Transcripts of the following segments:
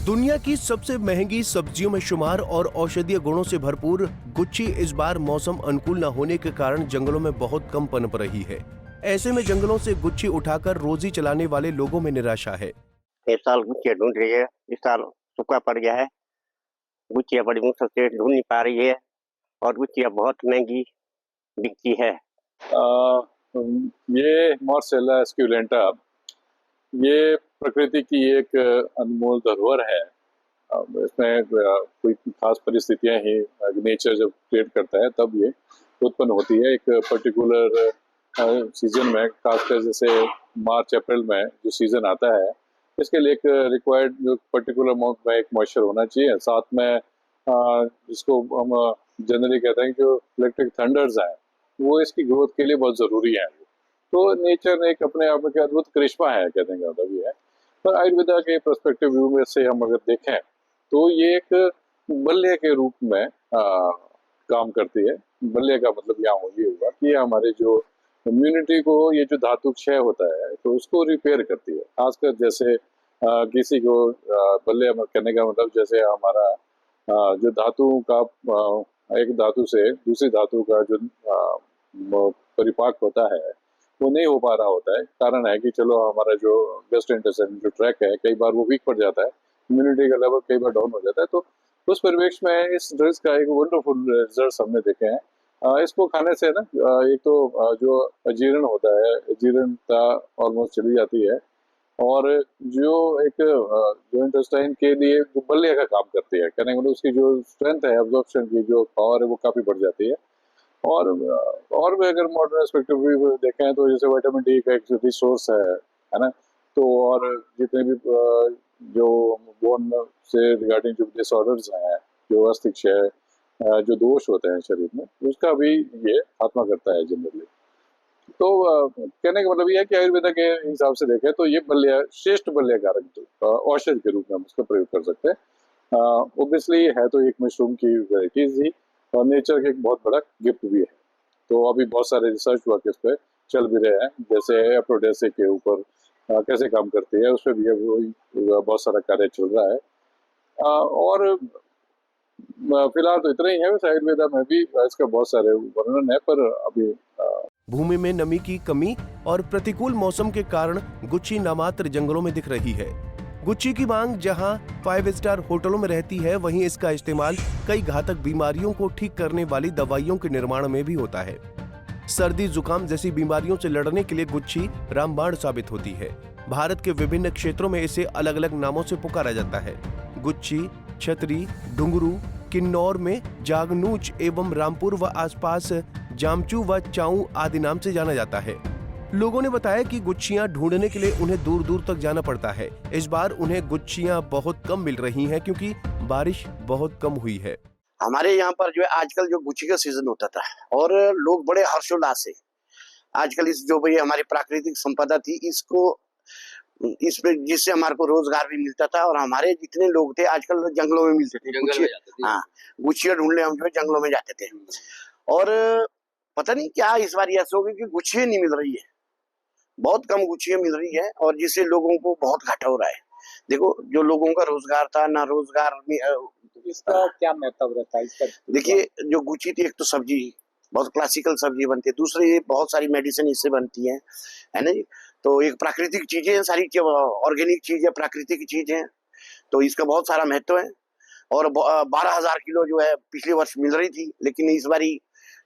दुनिया की सबसे महंगी सब्जियों में शुमार और औषधीय गुणों से भरपूर गुच्छी इस बार मौसम अनुकूल न होने के कारण जंगलों में बहुत कम पनप रही है। ऐसे में जंगलों से गुच्छी उठाकर रोजी चलाने वाले लोगों में निराशा है। इस साल गुच्छियाँ ढूंढ रही है। इस साल सूखा पड़ गया है। गुच्छियाँ बड़ी मुश्किल से ढूंढ नहीं पा रही है और गुच्छियाँ बहुत महंगी बिकती है। ये मार्सेला एस्क्यूलेंटा ये प्रकृति की एक अनमोल धरोहर है। इसमें कोई खास परिस्थितियां ही नेचर जब क्रिएट करता है तब ये उत्पन्न होती है। एक पर्टिकुलर सीजन में, खासकर जैसे मार्च अप्रैल में जो सीजन आता है, इसके लिए एक रिक्वायर्ड जो पर्टिकुलर अमाउंट में एक मॉइस्चर होना चाहिए। साथ में जिसको हम जनरली कहते हैं जो इलेक्ट्रिक थंडर्स हैं, वो इसकी ग्रोथ के लिए बहुत ज़रूरी है। तो नेचर ने एक अपने आप में क्या अद्भुत करिश्मा है, कहने का मतलब ये है। पर आयुर्वेदा के पर्सपेक्टिव व्यू में से हम अगर देखें तो ये एक बल्य के रूप में काम करती है। बल्य का मतलब यहाँ ये हुआ कि हमारे जो इम्यूनिटी को ये जो धातु क्षय होता है तो उसको रिपेयर करती है। खासकर जैसे किसी को बल्य कहने का मतलब जैसे हमारा जो धातु का एक धातु से दूसरी धातु का जो परिपाक होता है वो नहीं हो पा रहा होता है। कारण है कि चलो हमारा जो गैस्ट्रोइंटेस्टाइनल जो ट्रैक है कई बार वो वीक पड़ जाता है, इम्यूनिटी का लेवल कई बार डाउन हो जाता है। तो उस परिवेश में इस ड्रग्स का एक वंडरफुल रिजल्ट हमने देखे हैं। इसको खाने से ना एक तो जो अजीर्ण होता है, अजीर्णता ऑलमोस्ट चली जाती है और जो एक जो इंटेस्टाइन के लिए जो बल्य का काम करती है, कहने का मतलब उसकी जो स्ट्रेंथ है, एब्जॉर्प्शन की जो पावर है वो काफ़ी बढ़ जाती है। और भी अगर मॉडर्न एस्पेक्टिव भी देखें तो जैसे विटामिन डी का एक रिसोर्स है ना। तो और जितने भी जो बोन से रिगार्डिंग जो डिसऑर्डर्स हैं, जो अस्थि क्षय जो दोष होते हैं शरीर में, उसका भी ये खात्मा करता है जनरली। तो कहने का मतलब ये है कि आयुर्वेदा के हिसाब से देखें तो ये बल्य श्रेष्ठ बल्य कारक औषध के रूप में हम इसका प्रयोग कर सकते हैं। ओब्वियसली है तो एक मशरूम की वेराइटीज ही और नेचर का एक बहुत बड़ा गिफ्ट भी है। तो अभी बहुत सारे रिसर्च वर्क इस पे चल भी रहे हैं, जैसे एप्रोडेसी के ऊपर कैसे काम करती है उस पर भी बहुत सारा कार्य चल रहा है। और फिलहाल तो इतना ही है। वैसे आयुर्वेदा में भी इसका बहुत सारे वर्णन है, पर अभी भूमि में नमी की कमी और प्रतिकूल मौसम के कारण गुच्छी नामात्र जंगलों में दिख रही है। गुच्छी की मांग जहां 5 स्टार होटलों में रहती है, वहीं इसका इस्तेमाल कई घातक बीमारियों को ठीक करने वाली दवाइयों के निर्माण में भी होता है। सर्दी जुकाम जैसी बीमारियों से लड़ने के लिए गुच्छी रामबाण साबित होती है। भारत के विभिन्न क्षेत्रों में इसे अलग अलग नामों से पुकारा जाता है। गुच्छी, छतरी, डुंगरू, किन्नौर में जागनूच एवं रामपुर व आसपास जामचू व चाऊ आदि नाम से जाना जाता है। लोगों ने बताया कि गुच्छियां ढूंढने के लिए उन्हें दूर दूर तक जाना पड़ता है। इस बार उन्हें गुच्छियां बहुत कम मिल रही हैं क्योंकि बारिश बहुत कम हुई है। हमारे यहाँ पर जो है आजकल जो गुच्छी का सीजन होता था और लोग बड़े हर्षोल्लास से आजकल इस जो भाई हमारी प्राकृतिक संपदा थी इसको इस पे जिससे हमारे को रोजगार भी मिलता था और हमारे जितने लोग थे आजकल जंगलों में मिलते थे। हाँ, गुच्छियां ढूंढने हम जो है जंगलों में जाते थे और पता नहीं क्या इस बार ऐसा हो गया कि गुच्छियां नहीं मिल रही है, बहुत कम गुच्छियां मिल रही है और जिससे लोगों को बहुत घाटा हो रहा है। देखो जो लोगों का रोजगार था ना रोजगार में इसका क्या महत्व रहता है इसका? देखिए जो गुच्छी थी एक तो सब्जी बहुत क्लासिकल सब्जी बनती है, दूसरी बहुत सारी मेडिसिन इससे बनती है ना जी। तो एक प्राकृतिक चीजें हैं, सारी ऑर्गेनिक चीज है, प्राकृतिक चीज है, तो इसका बहुत सारा महत्व है। और 12,000 किलो जो है पिछले वर्ष मिल रही थी लेकिन इस बारी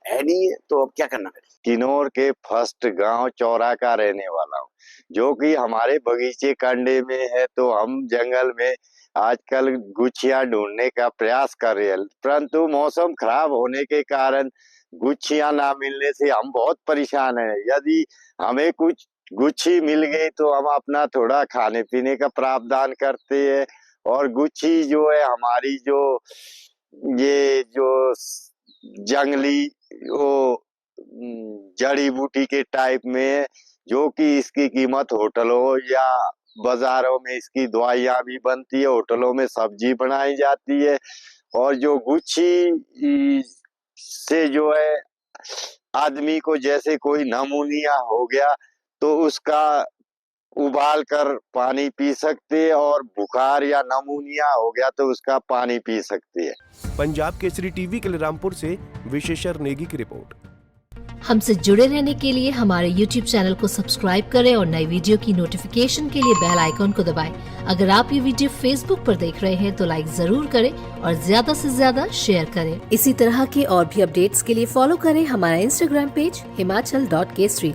है नहीं है, तो अब क्या करना है। किन्नौर के फर्स्ट गांव चौरा का रहने वाला हूँ, जो कि हमारे बगीचे कंडे में है। तो हम जंगल में आजकल गुच्छियां ढूंढने का प्रयास कर रहे हैं, परंतु मौसम खराब होने के कारण गुच्छियां ना मिलने से हम बहुत परेशान हैं। यदि हमें कुछ गुच्छी मिल गई तो हम अपना थोड़ा खाने पीने का प्रावधान करते हैं। और गुच्छी जो है हमारी जो ये जो जंगली वो जड़ी बूटी के टाइप में है, जो कि इसकी कीमत होटलों या बाजारों में इसकी दवाइयां भी बनती है, होटलों में सब्जी बनाई जाती है। और जो गुच्छी से जो है आदमी को जैसे कोई नमूनिया हो गया तो उसका उबाल कर पानी पी सकते हैं, और बुखार या नमूनिया हो गया तो उसका पानी पी सकते हैं। पंजाब केसरी टीवी के लिए रामपुर से विशेषर नेगी की रिपोर्ट। हमसे जुड़े रहने के लिए हमारे YouTube चैनल को सब्सक्राइब करें और नई वीडियो की नोटिफिकेशन के लिए बेल आइकॉन को दबाएं। अगर आप ये वीडियो Facebook पर देख रहे हैं तो लाइक जरूर करें और ज्यादा से ज्यादा शेयर करें। इसी तरह के और भी अपडेट्स के लिए फॉलो करें हमारा Instagram पेज himachal.kesri।